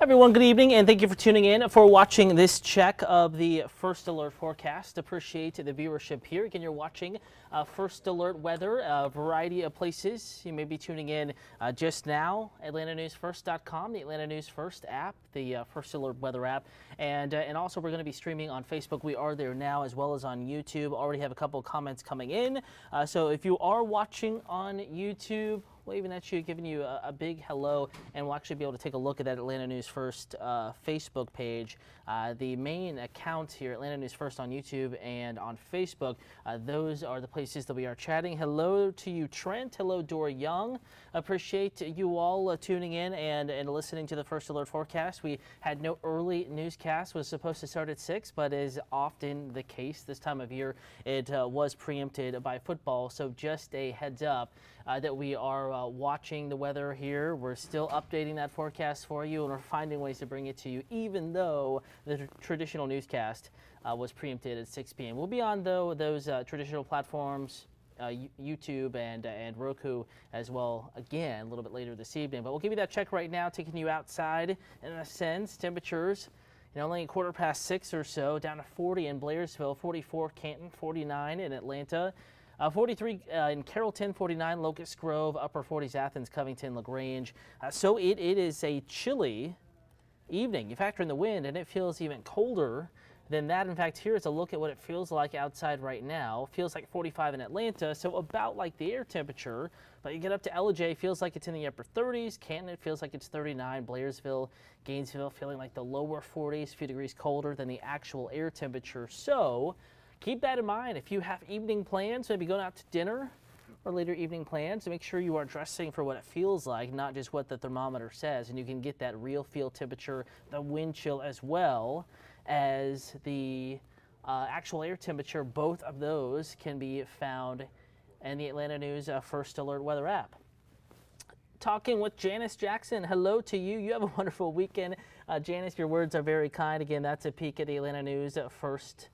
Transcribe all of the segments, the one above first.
Everyone, good evening, and thank you for tuning in for watching this check of the First Alert forecast. Appreciate the viewership here. Again, you're watching First Alert weather, a variety of places. You may be tuning in just now, AtlantaNewsFirst.com, the Atlanta News First app, the First Alert weather app, and also we're going to be streaming on Facebook. We are there now, as well as on YouTube. Already have a couple of comments coming in. So if you are watching on YouTube, waving at you, giving you a big hello, and we'll actually be able to take a look at that Atlanta News First Facebook page. The main accounts here, Atlanta News First on YouTube and on Facebook, those are the places that we are chatting. Hello to you, Trent. Hello, Dora Young. Appreciate you all tuning in and listening to the First Alert forecast. We had no early newscast, was supposed to start at 6, but is often the case this time of year. It was preempted by football, so just a heads up that we are watching the weather here. We're still updating that forecast for you, and we're finding ways to bring it to you, even though the traditional newscast was preempted at 6 p.m. We'll be on, though, those traditional platforms, YouTube and Roku as well, again, a little bit later this evening. But we'll give you that check right now, taking you outside in a sense. Temperatures, only a 6:15 or so, down to 40 in Blairsville, 44 Canton, 49 in Atlanta. 43 in Carrollton, 49 Locust Grove, upper 40s Athens, Covington, LaGrange. So it is a chilly evening. You factor in the wind and it feels even colder than that. In fact, here is a look at what it feels like outside right now. Feels like 45 in Atlanta, so about like the air temperature. But you get up to LJ, feels like it's in the upper 30s. Canton, it feels like it's 39. Blairsville, Gainesville, feeling like the lower 40s, a few degrees colder than the actual air temperature. So keep that in mind. If you have evening plans, maybe going out to dinner or later evening plans, make sure you are dressing for what it feels like, not just what the thermometer says. And you can get that real feel temperature, the wind chill, as well as the actual air temperature. Both of those can be found in the Atlanta News First Alert weather app. Talking with Janice Jackson. Hello to you. You have a wonderful weekend. Janice, your words are very kind. Again, that's a peek at the Atlanta News First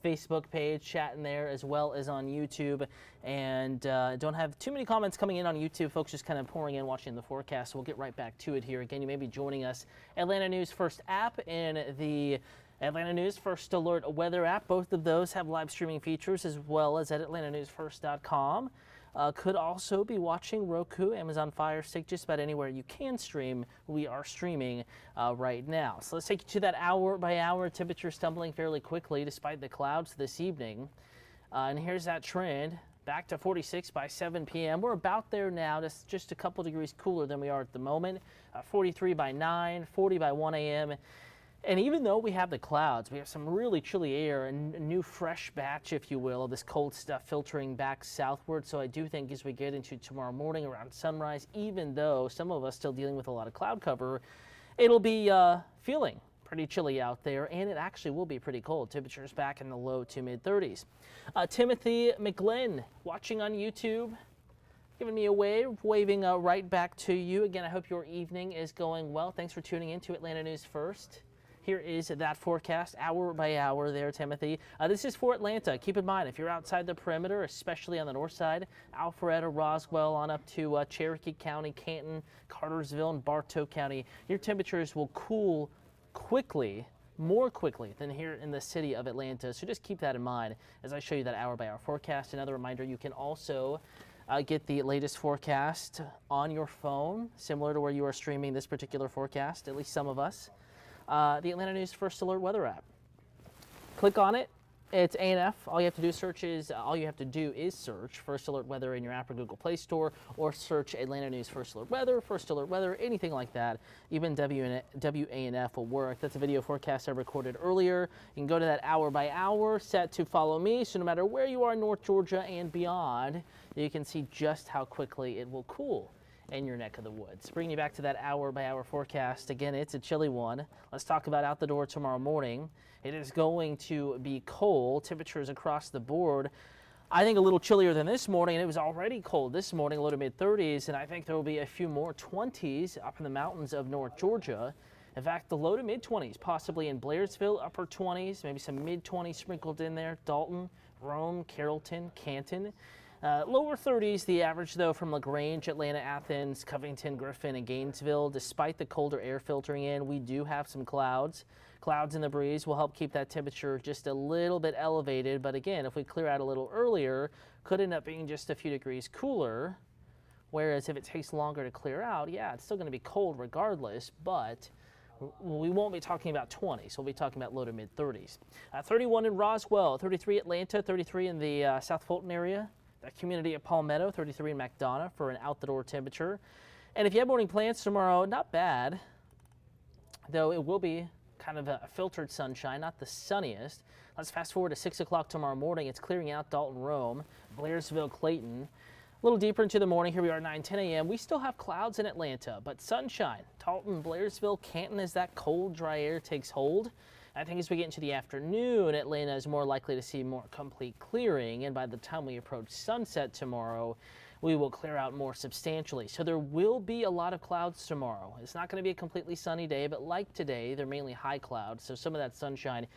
Facebook page, chatting there as well as on YouTube. And don't have too many comments coming in on YouTube. Folks just kind of pouring in, watching the forecast. So we'll get right back to it here. Again, you may be joining us, Atlanta News First app and the Atlanta News First Alert weather app. Both of those have live streaming features, as well as at AtlantaNewsFirst.com. Could also be watching Roku, Amazon Fire Stick, just about anywhere you can stream. We are streaming right now. So let's take you to that hour by hour. Temperature stumbling fairly quickly despite the clouds this evening. And here's that trend. Back to 46 by 7 p.m. We're about there now. That's just a couple degrees cooler than we are at the moment. 43 by 9, 40 by 1 a.m. And even though we have the clouds, we have some really chilly air and a new fresh batch, if you will, of this cold stuff filtering back southward. So I do think as we get into tomorrow morning around sunrise, even though some of us still dealing with a lot of cloud cover, it'll be feeling pretty chilly out there, and it actually will be pretty cold. Temperatures back in the low to mid 30s. Timothy McGlynn watching on YouTube, giving me a wave, waving right back to you. Again, I hope your evening is going well. Thanks for tuning in to Atlanta News First. Here is that forecast hour by hour there, Timothy. This is for Atlanta. Keep in mind, if you're outside the perimeter, especially on the north side, Alpharetta, Roswell, on up to Cherokee County, Canton, Cartersville, and Bartow County, your temperatures will cool quickly, more quickly than here in the city of Atlanta. So just keep that in mind as I show you that hour by hour forecast. Another reminder, you can also get the latest forecast on your phone, similar to where you are streaming this particular forecast, at least some of us. The Atlanta News First Alert weather app. Click on it. It's ANF. All you have to do is search First Alert weather in your app or Google Play Store, or search Atlanta News First Alert weather, anything like that. Even WANF will work. That's a video forecast I recorded earlier. You can go to that hour by hour, set to follow me. So no matter where you are in North Georgia and beyond, you can see just how quickly it will cool in your neck of the woods. Bringing you back to that hour by hour forecast. Again, it's a chilly one. Let's talk about out the door tomorrow morning. It is going to be cold. Temperatures across the board, I think a little chillier than this morning, and it was already cold this morning, low to mid 30s, and I think there will be a few more 20s up in the mountains of North Georgia. In fact, the low to mid 20s, possibly in Blairsville, upper 20s, maybe some mid 20s sprinkled in there. Dalton, Rome, Carrollton, Canton. Lower 30s, the average, though, from LaGrange, Atlanta, Athens, Covington, Griffin, and Gainesville. Despite the colder air filtering in, we do have some clouds. Clouds in the breeze will help keep that temperature just a little bit elevated. But again, if we clear out a little earlier, could end up being just a few degrees cooler. Whereas if it takes longer to clear out, yeah, it's still going to be cold regardless, but we won't be talking about 20s. We'll be talking about low to mid 30s. 31 in Roswell, 33 Atlanta, 33 in the South Fulton area. The community at Palmetto, 33 in McDonough for an out-the-door temperature. And if you have morning plans tomorrow, not bad, though it will be kind of a filtered sunshine, not the sunniest. Let's fast forward to 6 o'clock tomorrow morning. It's clearing out Dalton, Rome, Blairsville, Clayton. A little deeper into the morning, here we are 9:10 a.m. We still have clouds in Atlanta, but sunshine. Dalton, Blairsville, Canton as that cold, dry air takes hold. I think as we get into the afternoon, Atlanta is more likely to see more complete clearing, and by the time we approach sunset tomorrow, we will clear out more substantially. So there will be a lot of clouds tomorrow. It's not going to be a completely sunny day, but like today, they're mainly high clouds, so some of that sunshine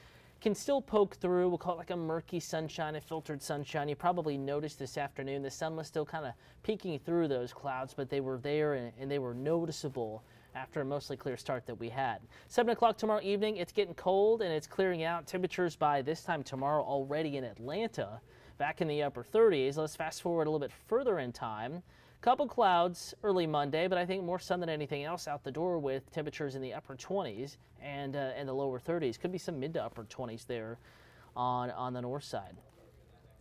can still poke through. We'll call it like a murky sunshine, a filtered sunshine. You probably noticed this afternoon the sun was still kind of peeking through those clouds, but they were there and they were noticeable after a mostly clear start that we had. 7 o'clock tomorrow evening, it's getting cold and it's clearing out. Temperatures by this time tomorrow already in Atlanta back in the upper 30s. Let's fast forward a little bit further in time. Couple clouds early Monday, but I think more sun than anything else out the door with temperatures in the upper 20s and the lower 30s. Could be some mid to upper 20s there on the north side.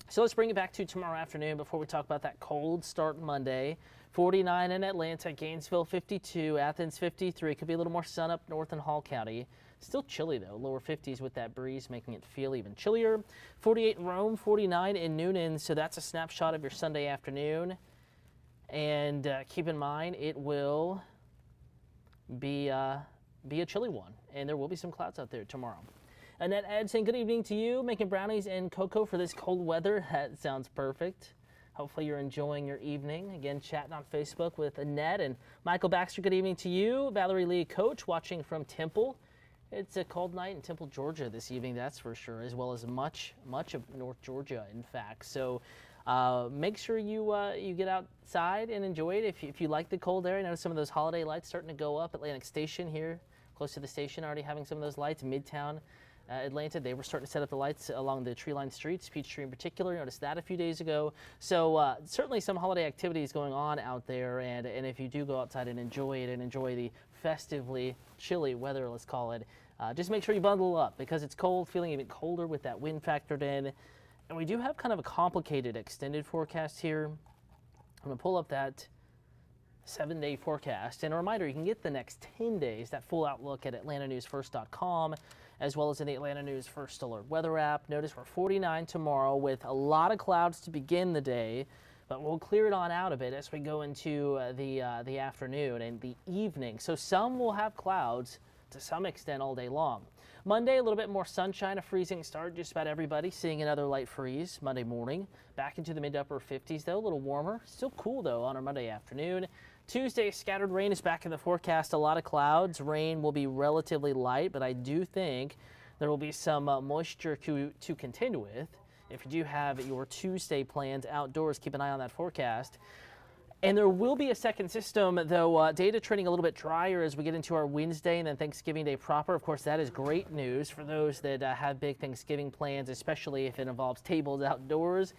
So let's bring it back to tomorrow afternoon before we talk about that cold start Monday. 49 in Atlanta, Gainesville 52, Athens 53. Could be a little more sun up north in Hall County. Still chilly though, lower 50s with that breeze making it feel even chillier. 48 in Rome, 49 in Noonan. So that's a snapshot of your Sunday afternoon. And keep in mind, it will be a chilly one, and there will be some clouds out there tomorrow. Annette Ed saying good evening to you, making brownies and cocoa for this cold weather. That sounds perfect. Hopefully you're enjoying your evening. Again, chatting on Facebook with Annette and Michael Baxter. Good evening to you. Valerie Lee Coach watching from Temple. It's a cold night in Temple, Georgia this evening, that's for sure, as well as much of North Georgia, in fact. So make sure you get outside and enjoy it if you like the cold air. I know some of those holiday lights starting to go up. Atlantic Station here, close to the station, already having some of those lights. Midtown Atlanta, they were starting to set up the lights along the tree-lined streets, Peachtree in particular. Noticed that a few days ago. So certainly some holiday activities going on out there, and if you do go outside and enjoy it and enjoy the festively chilly weather, let's call it, just make sure you bundle up because it's cold, feeling even colder with that wind factored in. And we do have kind of a complicated extended forecast here. I'm going to pull up that 7-day forecast. And a reminder, you can get the next 10 days, that full outlook at atlantanewsfirst.com, as well as in the Atlanta News First Alert weather app. Notice we're 49 tomorrow with a lot of clouds to begin the day, but we'll clear it on out of it as we go into the afternoon and the evening. So some will have clouds to some extent all day long. Monday, a little bit more sunshine, a freezing start. Just about everybody seeing another light freeze Monday morning. Back into the mid to upper 50s, though, a little warmer. Still cool, though, on our Monday afternoon. Tuesday, scattered rain is back in the forecast. A lot of clouds. Rain will be relatively light, but I do think there will be some moisture to contend with. If you do have your Tuesday plans outdoors, keep an eye on that forecast. And there will be a second system, though data trending a little bit drier as we get into our Wednesday and then Thanksgiving Day proper. Of course, that is great news for those that have big Thanksgiving plans, especially if it involves tables outdoors.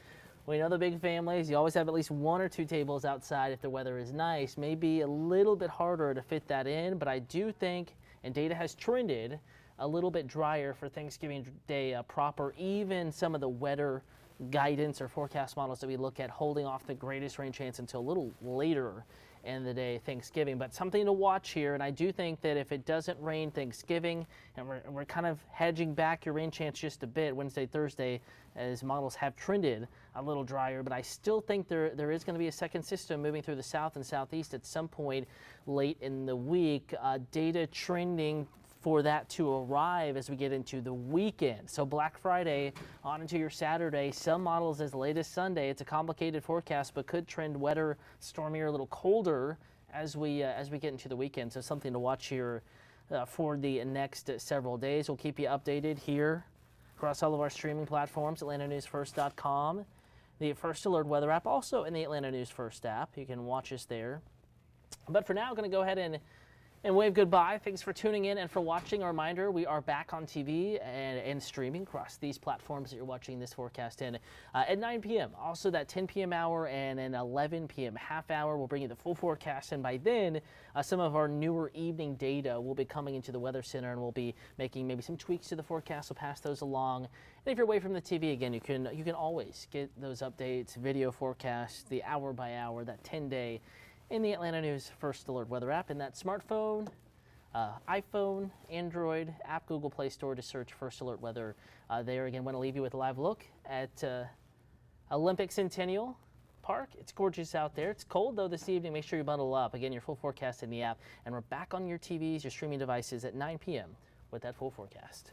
We know the big families, you always have at least 1 or 2 tables outside if the weather is nice. Maybe a little bit harder to fit that in, but I do think, and data has trended, a little bit drier for Thanksgiving Day proper. Even some of the wetter guidance or forecast models that we look at holding off the greatest rain chance until a little later in the day, Thanksgiving. But something to watch here, and I do think that if it doesn't rain Thanksgiving, and we're kind of hedging back your rain chance just a bit Wednesday, Thursday, as models have trended a little drier, but I still think there is going to be a second system moving through the south and southeast at some point late in the week. Data trending for that to arrive as we get into the weekend. So Black Friday on into your Saturday, some models as late as Sunday. It's a complicated forecast, but could trend wetter, stormier, a little colder as we get into the weekend. So something to watch here for the next several days. We'll keep you updated here across all of our streaming platforms, atlantanewsfirst.com, the First Alert weather app, also in the Atlanta News First app. You can watch us there. But for now, I'm going to go ahead and wave goodbye. Thanks for tuning in and for watching. A reminder, we are back on TV and streaming across these platforms that you're watching this forecast in at 9 p.m. Also, that 10 p.m. hour and an 11 p.m. half hour will bring you the full forecast. And by then, some of our newer evening data will be coming into the Weather Center, and we'll be making maybe some tweaks to the forecast. We'll pass those along. And if you're away from the TV, again, you can always get those updates, video forecasts, the hour by hour, that 10-day in the Atlanta News First Alert weather app, in that smartphone, iPhone, Android app, Google Play Store to search First Alert weather. There again, want to leave you with a live look at Olympic Centennial Park. It's gorgeous out there. It's cold though this evening. Make sure you bundle up. Again, your full forecast in the app, and we're back on your TVs, your streaming devices at 9 p.m. with that full forecast.